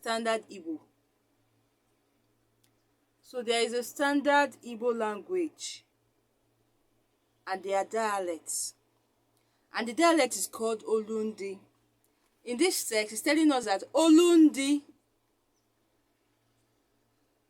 standard Igbo. So there is a standard Igbo language and their dialects. And the dialect is called Olundi. In this text, it's telling us that Olundi,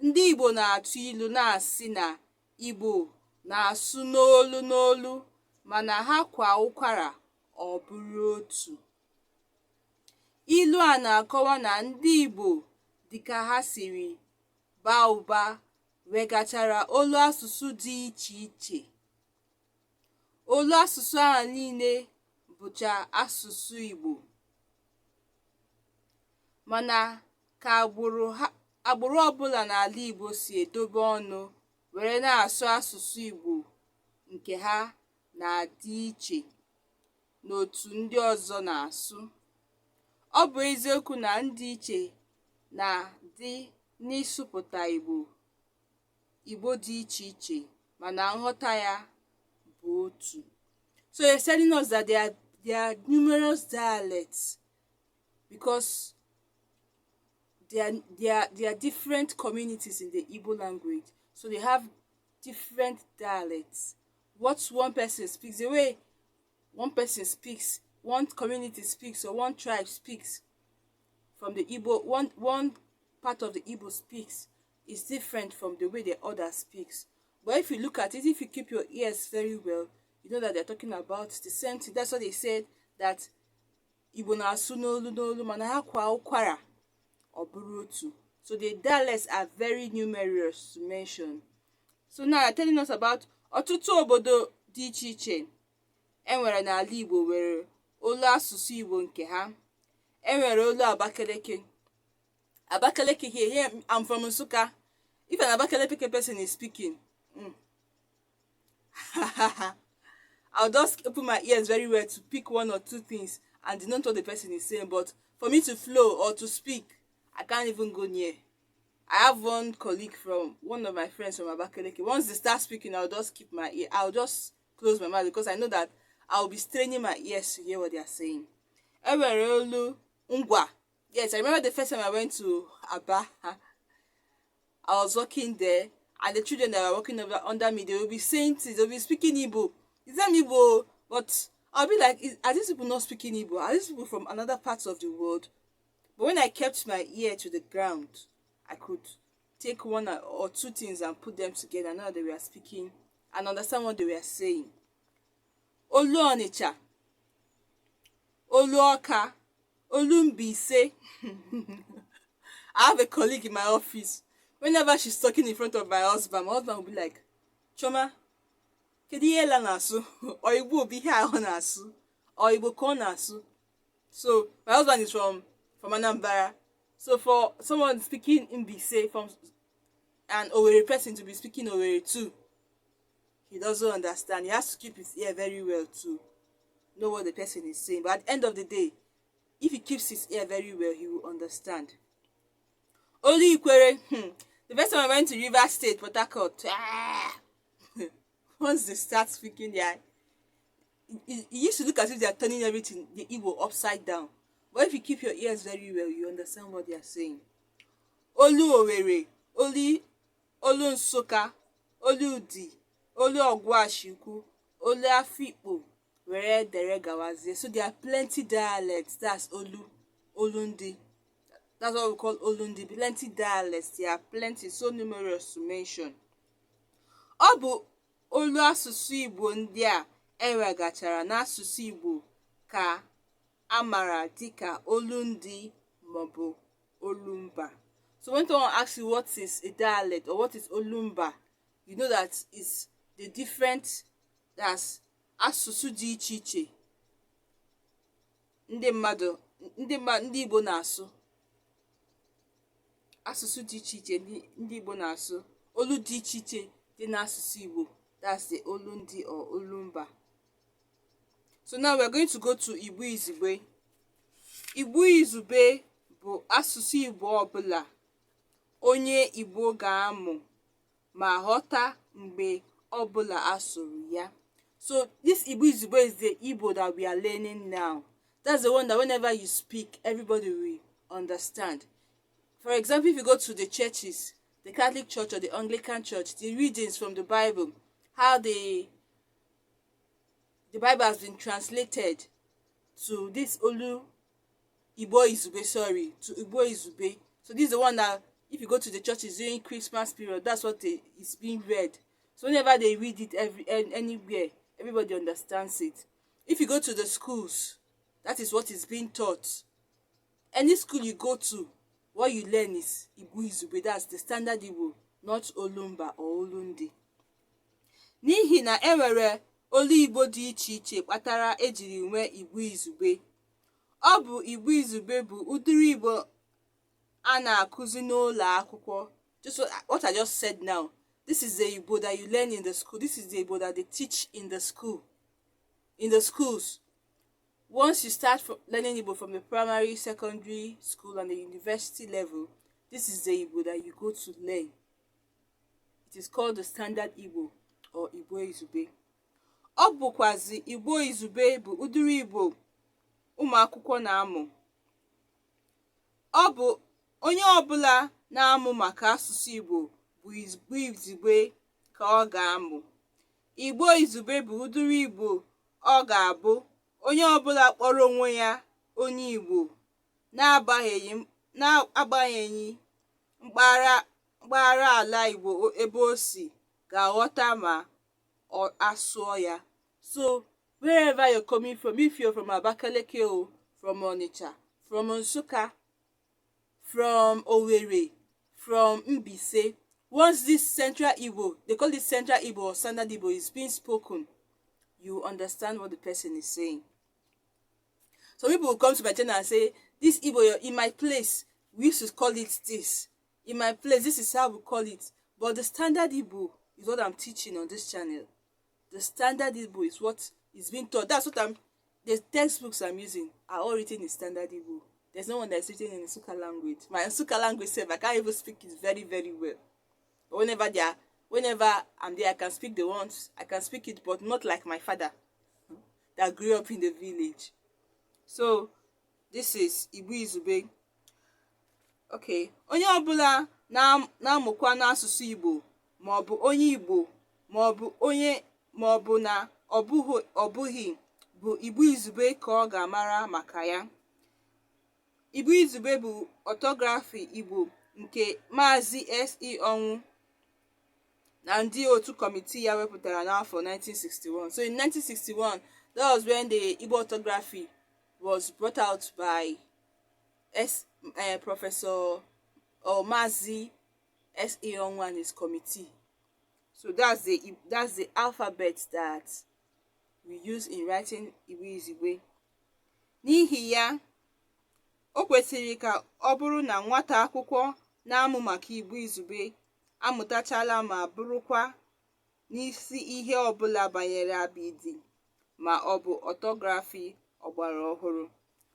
ndị Igbo na-atụ ilu na-asị na Igbo na-asụ n'olu n'olu mana ha kwa ụkwara ọ bụrụ otu. Ilu a na-akọwa na ndị Igbo dịka ha siri baa ụba wegachara olu asụsụ dị iche iche. Olu asụsụ ahụ niile bụcha asụsụ Igbo, mana ka agbụrụ ọbụla n'ala Igbo si edobe ọnụ were na-asụ asụsụ Igbo nke ha na-adị iche n'otu ndị ọzọ na-asụ. Ọ bụ eziokwu na ndị iche na-adị n'ịsụpụta Igbo dị iche iche, mana nghọta ya bụ otu. So it's telling us that there are numerous dialects because there are different communities in the Igbo language. So they have different dialects. What one person speaks, the way one person speaks, one community speaks, or one tribe speaks from the Igbo, one part of the Igbo speaks is different from the way the other speaks. But if you look at it, if you keep your ears very well, you know that they're talking about the same thing. That's what they said, that Igbo na-asụ n'olu n'olu mana ha kwa ụkwara ọ bụrụ otu. So the dialects are very numerous to mention. So now they're telling us about ọtụtụ obodo dị iche iche enwere n'ala Igbo nwere olu asụsụ Igbo nke ha. Enwere olu Abakaliki. Abakaliki here, I'm from Nsukka. If an Abakaliki person is speaking, I'll just open my ears very well to pick one or two things and denote what the person is saying. But for me to flow or to speak, I can't even go near. I have one colleague from one of my friends from Abakaliki. Once they start speaking, I'll just keep my ear. I'll just close my mouth because I know that I'll be straining my ears to hear what they are saying. Enwere olu Ngwa. Yes, I remember the first time I went to Aba. I was working there, and the children that were working under me, they will be saying things, they'll be speaking Igbo. Is that Igbo? But I'll be like, are these people not speaking Igbo? Are these people from another part of the world? But when I kept my ear to the ground, I could take one or two things and put them together. Now they were speaking and understand what they were saying. Olu Onitsha, Olu Awka, Olu Mbaise. I have a colleague in my office. Whenever she's talking in front of my husband will be like, Choma, kedu ihe la na-asụ? Or Igbo bụ ihe ahụ na-asụ? Or Igbo ka ọ na-asụ? So my husband is from Anambra. So for someone speaking Mbaise from an Owerri person to be speaking Owerri too, he doesn't understand. He has to keep his ear very well to know what the person is saying. But at the end of the day, if he keeps his ear very well, he will understand. Olu Ikwere. The first time I went to River State, Port Harcourt, once they start speaking there, it used to look as if they are turning everything, the Igbo, upside down. But if you keep your ears very well, you understand what they are saying. Olu Owerri, Olu Nsukka, Olu Udi, Olu Ogwashikwu, Olu Afikpo, where dere gawazie. So there are plenty dialects. That's Olundi. That's what we call Olundi. Plenty dialects. There are plenty, so numerous to mention. Ọ bụ olu asụsụ Igbo ndị a ewegachara n'asụsụ Igbo ka amara dịka Olundi maọbụ Olumba. So when someone asks you what is a dialect or what is Olumba, you know that it's the different, that's asụsụ dị iche iche ndị Igbo na-asụ. Asụsụ dị iche iche ndị Igbo na-asụ. Olu dị iche iche dị n'asụsụ Igbo. That's the Olundi or Olumba. So now we're going to go to Igbo Izugbe. Igbo Izugbe bụ asụsụ Igbo ọbụla onye Igbo ga-amụ ma ghọta mgbe ọbụla asụrụ ya. So this Igbo Izugbe is the Igbo that we are learning now. That's the one that whenever you speak, everybody will understand. For example, if you go to the churches, the Catholic Church or the Anglican Church, the readings from the Bible, how the Bible has been translated to this Igbo Izube, to Igbo Izube. So this is the one that if you go to the churches during Christmas period, that's what is being read. So whenever they read it anywhere, everybody understands it. If you go to the schools, that is what is being taught. Any school you go to, what you learn is Igbo Izube, that's the standard Igbo, not Olumba or Olundi. N'ihi na enwere olu Igbo dị iche iche kpatara ejiri nwee Igbo Izube. Ọ bụ Igbo Izube bụ ụdịrị Igbo a na-akụzi n'ụlọ akwụkwọ. Just what I just said now. This is the Igbo that you learn in the school. This is the Igbo that they teach in the school. In the schools. Once you start learning Igbo from the primary, secondary school and the university level, this is the Igbo that you go to learn. It is called the standard Igbo or Igbo Izube. Ọ bụkwazi Igbo Izube bụ ụdịrị Igbo ụmụ akwụkwọ na-amụ. Ọ bụ onye ọbụla na-amụ maka asụsụ Igbo bụ Igbo Izube ka ọ ga-amụ. Igbo Izube bụ ụdịrị Igbo ọ ga-abụ onye ọbụla kpọrọ onwe ya onye Igbo na-agbanyeghị mpaghara ala Igbo ebe o si ga-aghọta ma ọ asụọ ya. So wherever you're coming from, if you're from Abakaliki or from Onitsha, from Nsukka, from Owerri, from Mbise, once this central Igbo, they call it central Igbo or standard Igbo, is being spoken, you understand what the person is saying. So people will come to my channel and say, this Igbo, in my place, we used to call it this. In my place, this is how we call it. But the standard Igbo is what I'm teaching on this channel. The standard Igbo is what is being taught. That's what the textbooks I'm using are all written in standard Igbo. There's no one that's written in Nsukka language. My Nsukka language self, I can't even speak it very, very well. But whenever I'm there, I can speak the ones. I can speak it, but not like my father that grew up in the village. So this is Igbo Izube. Okay. Onye ọbụla na-amụkwa n'asụsụ Igbo, ma ọ bụ onye Igbo, ma ọ bụ onye ma ọ bụ na ọ bụghị bụ Igbo Izube ka ọ ga-amara maka ya. Igbo Izube bụ ọtọgrafi Igbo nke Maazị S.E. Onwu na ndị otu kọmitii ya wepụtara n'afọ 1961. So in 1961, that was when the Igbo orthography was brought out by Professor or Maazị S.E. Onwu and his committee. So that's the alphabet that we use in writing Igbo Izube. N'ihi ya, o kwesịrị ka ọ bụrụ na nwata akwụkwọ na-amụ maka Igbo Izube amụtachala ma bụrụkwa n'isi ihe ọbụla banyere abịdị ma ọ bụ orthography ọgbara ọhụrụ.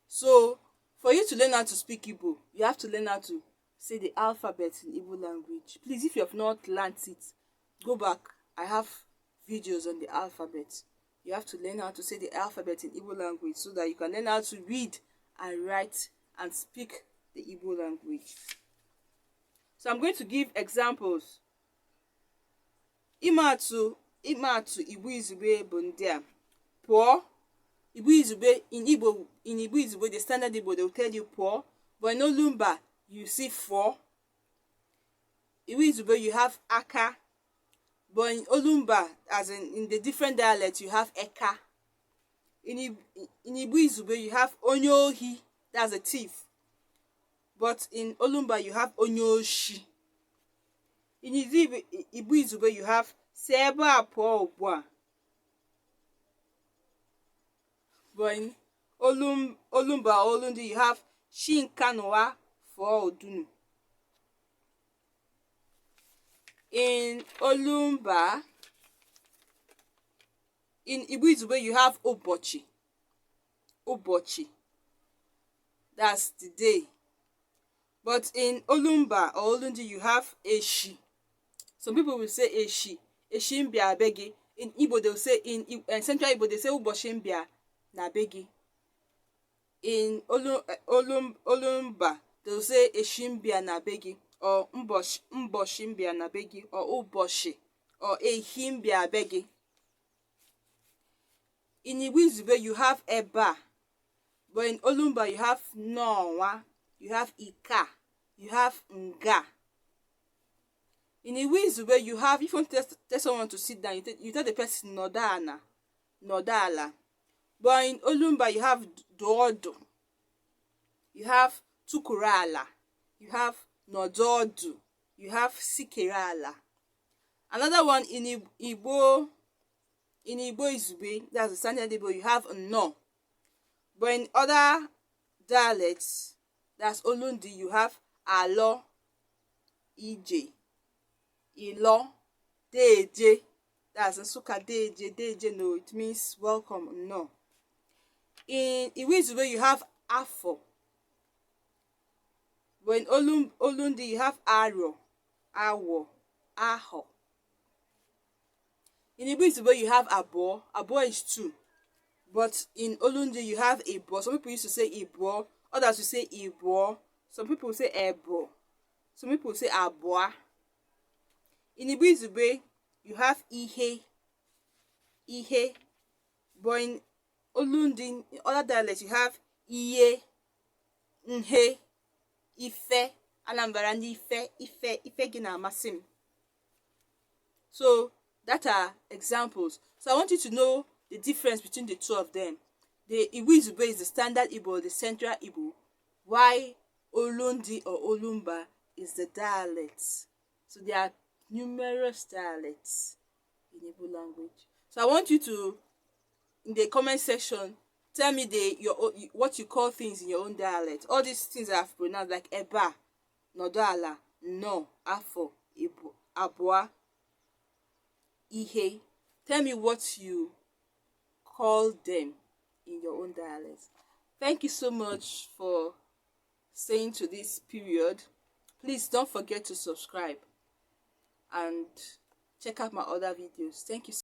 So for you to learn how to speak Igbo, you have to learn how to say the alphabet in Igbo language. Please, if you have not learned it, go back. I have videos on the alphabet. You have to learn how to say the alphabet in Igbo language so that you can learn how to read and write and speak the Igbo language. So I'm going to give examples. Imatụ Igbo Izube bụ ndị a. Pụọ. Igbo Izube in Igbo Izube, the standard Igbo, they will tell you pụọ. But in Olumba, you see fọ. Igbo Izube, you have aka. But in Olumba, as in the different dialects, you have eka. In Igbo Izube, you have onyohi, that's a thief. But in Olumba, you have onyoshi. In Igbo Izube, you have seba apụọ ugbua. But in Olumba, Olundi, you have shinkanwa for odunu. In Olumba, in Igbo Izube, you have Obochi. Obochi. That's the day. But in Olumba or Olundi, you have Eshi. Some people will say Eshi. Eshi mbia begi. In Igbo, they will say, in Central Igbo, they say Uboshi mbia na begi. In Olumba, they'll say eshimbia na begi, or mboshimbia na begi, or uboshi, or ehimbia begi. In Igbo you have eba, but in Olumba you have nowa, you have ika, you have nga. In Igbo you have, if you want to tell someone to sit down, you tell the person nodana, nodala. But in Olumba you have dodo, you have tukurala, you have nododu, you have sikerala. Another one in Igbo Izube, that's the standard Igbo, you have no. But in other dialects, that's Olundi, you have alo, ije, ilo, deje. That's Nsuka deje, deje no, it means welcome, no. In Igbo Izube you have afo. But in Olundi you have aro, awo, aho. In Igbo Izube you have abo. Abo is two. But in Olundi you have ebo. Some people used to say ebo, others will say ibo. Some people will say ebo. Some people will say aboa. In Igbo Izube you have ihe, ihe. But in Olundi, in other dialects, you have iye, nhe, ife, Anambra and ife gina masim. So that are examples. So I want you to know the difference between the two of them. The Igbo Izube is the standard Igbo, the central Igbo, while Olundi or Olumba is the dialects. So there are numerous dialects in Igbo language. So I want you to, in the comment section, tell me what you call things in your own dialect. All these things I've pronounced, like eba, nodala, no, afo, ibo, aboa, ihe. Tell me what you call them in your own dialect. Thank you so much for staying to this period. Please don't forget to subscribe and check out my other videos. Thank you.